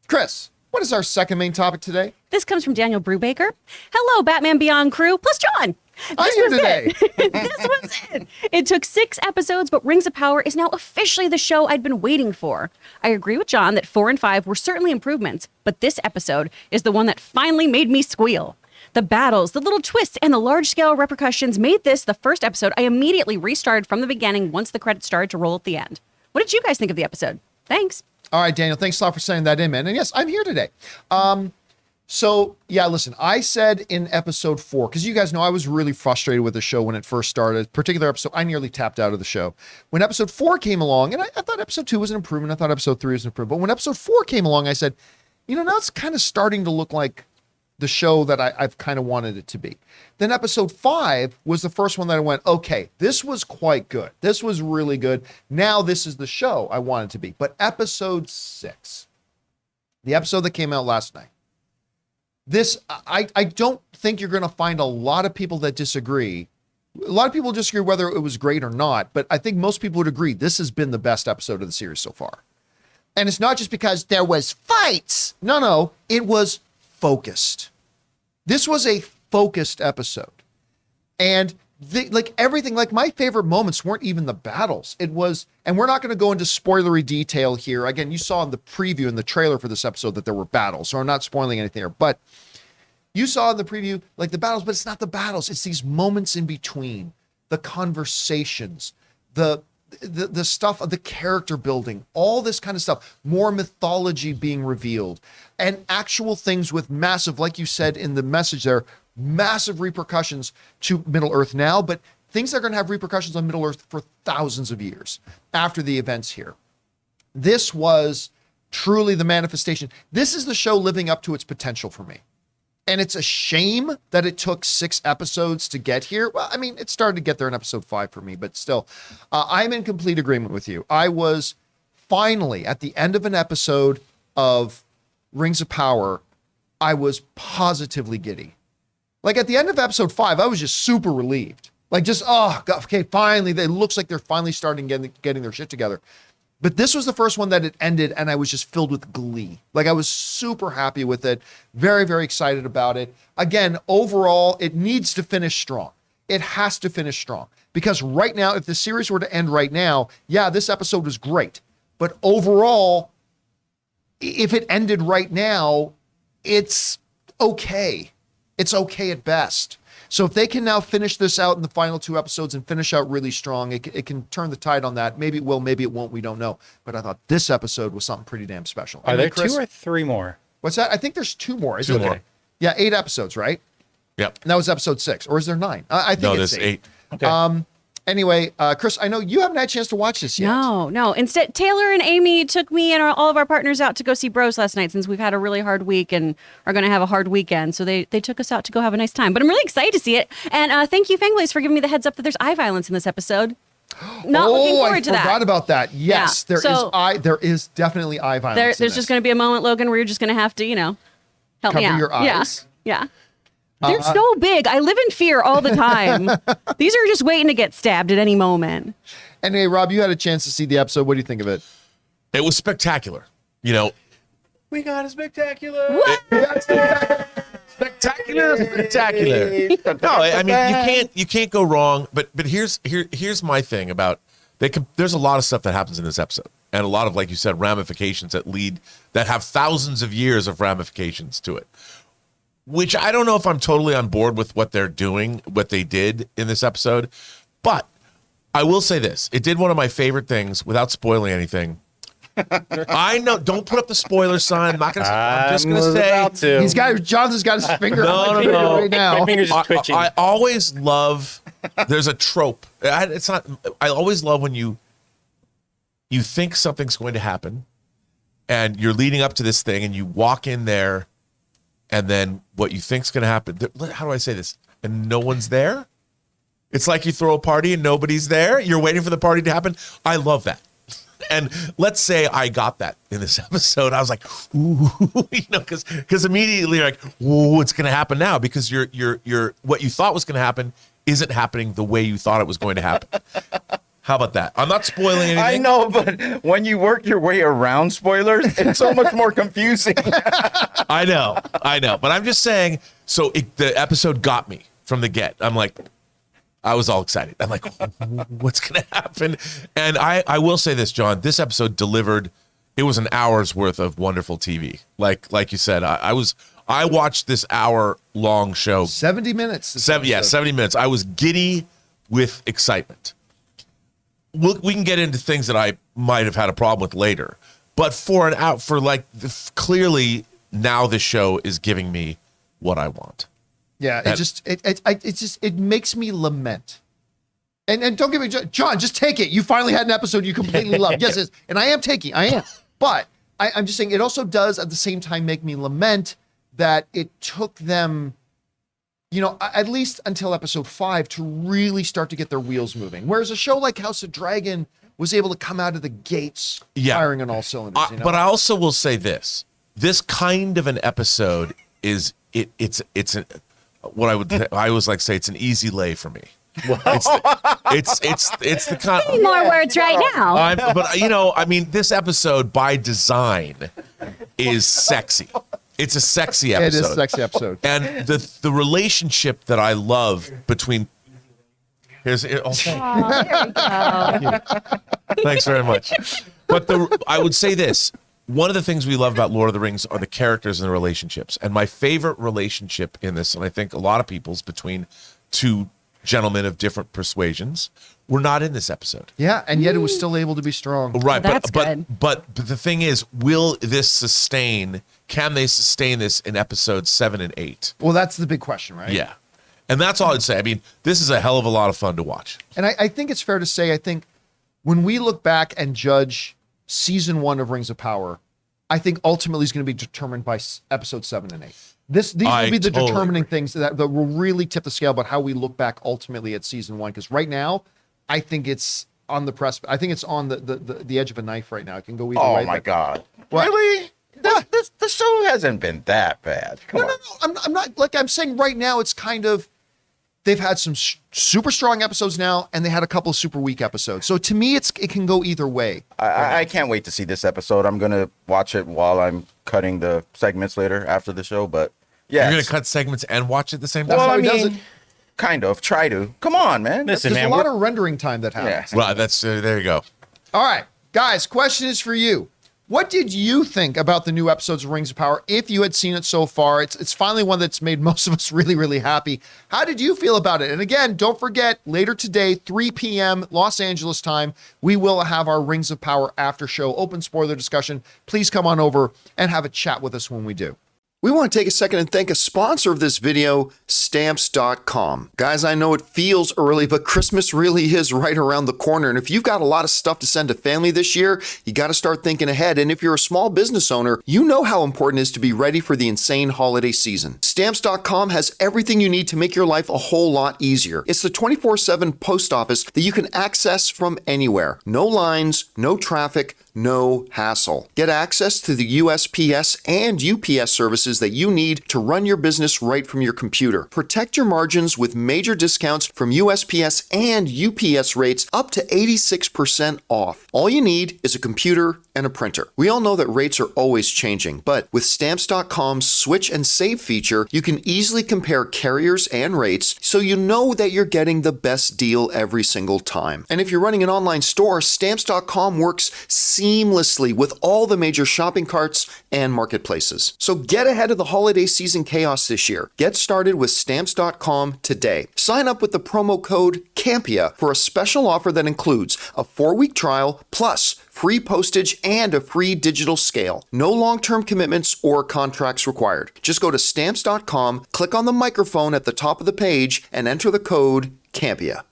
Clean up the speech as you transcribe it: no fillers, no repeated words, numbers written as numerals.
Chris, what is our second main topic today? This comes from Daniel Brewbaker. Hello, Batman Beyond crew, plus John. I'm here today. This was it. It took 6 episodes, but Rings of Power is now officially the show I'd been waiting for. I agree with John that 4 and 5 were certainly improvements, but this episode is the one that finally made me squeal. The battles, the little twists, and the large-scale repercussions made this the first episode I immediately restarted from the beginning once the credits started to roll at the end. What did you guys think of the episode? Thanks. All right, Daniel, thanks a lot for sending that in, man. And yes, I'm here today. So, yeah, listen, I said in episode 4, because you guys know I was really frustrated with the show when it first started. Particular episode, I nearly tapped out of the show. When episode 4 came along, and I thought episode 2 was an improvement. I thought episode 3 was an improvement. But when episode 4 came along, I said, now it's kind of starting to look like the show that I've kind of wanted it to be. Then episode 5 was the first one that I went, okay, this was quite good. This was really good. Now this is the show I wanted to be. But episode 6, the episode that came out last night, this, I don't think you're going to find a lot of people that disagree. A lot of people disagree whether it was great or not, but I think most people would agree this has been the best episode of the series so far. And it's not just because there was fights. No, it was focused. This was a focused episode. And everything, my favorite moments weren't even the battles. It was, and we're not going to go into spoilery detail here. Again, you saw in the preview and the trailer for this episode that there were battles, so I'm not spoiling anything here. But you saw in the preview, the battles, but it's not the battles. It's these moments in between, the conversations, the stuff of the character building, all this kind of stuff, more mythology being revealed, and actual things with massive, like you said in the message there, massive repercussions to Middle Earth now, but things that are going to have repercussions on Middle Earth for thousands of years after the events here. This was truly the manifestation. This is the show living up to its potential for me. And it's a shame that it took 6 episodes to get here. Well, I mean, it started to get there in episode 5 for me, but still, I'm in complete agreement with you. I was finally at the end of an episode of Rings of Power, I was positively giddy. At the end of episode 5, I was just super relieved. Okay, finally, it looks like they're finally starting getting their shit together. But this was the first one that it ended, and I was just filled with glee. I was super happy with it, very, very excited about it. Again, overall, it needs to finish strong. It has to finish strong. Because right now, if the series were to end right now, yeah, this episode was great. But overall, if it ended right now, it's okay. It's okay at best. So if they can now finish this out in the final 2 episodes and finish out really strong, it can turn the tide on that. Maybe it will, maybe it won't, we don't know. But I thought this episode was something pretty damn special. Are there Chris, 2 or 3 more? What's that? I think there's 2 more. Is 2 it? more. Yeah, 8 episodes, right? Yep. And that was episode 6. Or is there 9? I think it's there's 8. Okay. Anyway, Chris, I know you haven't had a chance to watch this yet. No. Instead, Taylor and Amy took me and all of our partners out to go see Bros last night since we've had a really hard week and are going to have a hard weekend. So they took us out to go have a nice time. But I'm really excited to see it. And thank you, Fangblaze, for giving me the heads up that there's eye violence in this episode. Not looking forward to that. I forgot about that. Yes, yeah. There is definitely eye violence. There's just going to be a moment, Logan, where you're just going to have to, help cover me out. Your eyes. Yeah. They're so big. I live in fear all the time. These are just waiting to get stabbed at any moment. Anyway, Rob, you had a chance to see the episode. What do you think of it? It was spectacular. We got a spectacular. What? Spectacular. No, I mean you can't go wrong. But here's my thing about there's a lot of stuff that happens in this episode, and a lot of, like you said, ramifications that have thousands of years of ramifications to it. Which I don't know if I'm totally on board with what they're doing, what they did in this episode. But I will say this. It did one of my favorite things without spoiling anything. I know. Don't put up the spoiler sign. I'm not going to I'm just going to say. Jonathan's got his finger on my finger right now. My finger's just twitching. I always love, there's a trope. I always love when you think something's going to happen and you're leading up to this thing and you walk in there and then what you think's going to happen. How do I say this? And no one's there. It's like you throw a party and nobody's there. You're waiting for the party to happen. I love that. And let's say I got that in this episode. I was like, ooh, because immediately you're like, ooh, what's going to happen now? Because you're what you thought was going to happen isn't happening the way you thought it was going to happen. How about that? I'm not spoiling anything. I know, but when you work your way around spoilers, it's so much more confusing. I know. But I'm just saying, so the episode got me from the get. I was all excited. I'm like, what's going to happen? And I will say this, John, this episode delivered. It was an hour's worth of wonderful TV. Like you said, I watched this hour-long show. 70 minutes. 70 minutes. I was giddy with excitement. We can get into things that I might have had a problem with later, but clearly now the show is giving me what I want. Yeah, it makes me lament. And don't get me, John, just take it. You finally had an episode you completely loved. Yes, and I am. But I'm just saying it also does at the same time make me lament that it took them, at least until episode 5 to really start to get their wheels moving. Whereas a show like House of Dragon was able to come out of the gates firing on all cylinders. But I also will say this kind of an episode is it's what I always like to say, it's an easy lay for me. It's the kind Need more words right now. This episode by design is sexy. It's a sexy episode. It is a sexy episode. And the relationship that I love between Thanks very much. But I would say this. One of the things we love about Lord of the Rings are the characters and the relationships. And my favorite relationship in this, and I think a lot of people's, between two gentlemen of different persuasions, were not in this episode. Yeah, and yet it was still able to be strong. Right, That's good. But the thing is, will this sustain? Can they sustain this in episodes 7 and 8? Well, that's the big question, right? Yeah, and that's all I'd say. I mean, this is a hell of a lot of fun to watch. And I think it's fair to say, I think when we look back and judge season 1 of Rings of Power, I think ultimately is going to be determined by episodes 7 and 8. These will be the determining things that will really tip the scale about how we look back ultimately at season 1. Because right now, I think it's on the precipice. I think it's on the edge of a knife right now. It can go either way. Oh my God! What? Really? The show hasn't been that bad. Come on. No. I'm not, like I'm saying right now, it's kind of, they've had some super strong episodes now, and they had a couple of super weak episodes. So to me, it can go either way. I can't wait to see this episode. I'm gonna watch it while I'm cutting the segments later after the show. But yeah, You're gonna cut segments and watch it at the same time. Well, Well, I how he does mean, kind of try to. Come on, man. Listen, There's man, a lot of rendering time that happens. Yeah. Right, that's there you go. All right, guys, question is for you. What did you think about the new episodes of Rings of Power? If you had seen it so far, it's finally one that's made most of us really, really happy. How did you feel about it? And again, don't forget, later today, 3 p.m. Los Angeles time, we will have our Rings of Power after show open spoiler discussion. Please come on over and have a chat with us when we do. We want to take a second and thank a sponsor of this video, Stamps.com. Guys, I know it feels early, but Christmas really is right around the corner. And if you've got a lot of stuff to send to family this year, you got to start thinking ahead. And if you're a small business owner, you know how important it is to be ready for the insane holiday season. Stamps.com has everything you need to make your life a whole lot easier. It's the 24/7 post office that you can access from anywhere. No lines, no traffic, no hassle. Get access to the USPS and UPS services that you need to run your business right from your computer. Protect your margins with major discounts from USPS and UPS rates up to 86% off. All you need is a computer and a printer. We all know that rates are always changing, but with Stamps.com's Switch and Save feature, you can easily compare carriers and rates so you know that you're getting the best deal every single time. And if you're running an online store, Stamps.com works seamlessly with all the major shopping carts and marketplaces. So get ahead of the holiday season chaos this year. Get started with Stamps.com today. Sign up with the promo code Campea for a special offer that includes a 4-week trial plus free postage and a free digital scale. No long-term commitments or contracts required. Just go to Stamps.com, click on the microphone at the top of the page, and enter the code Campea.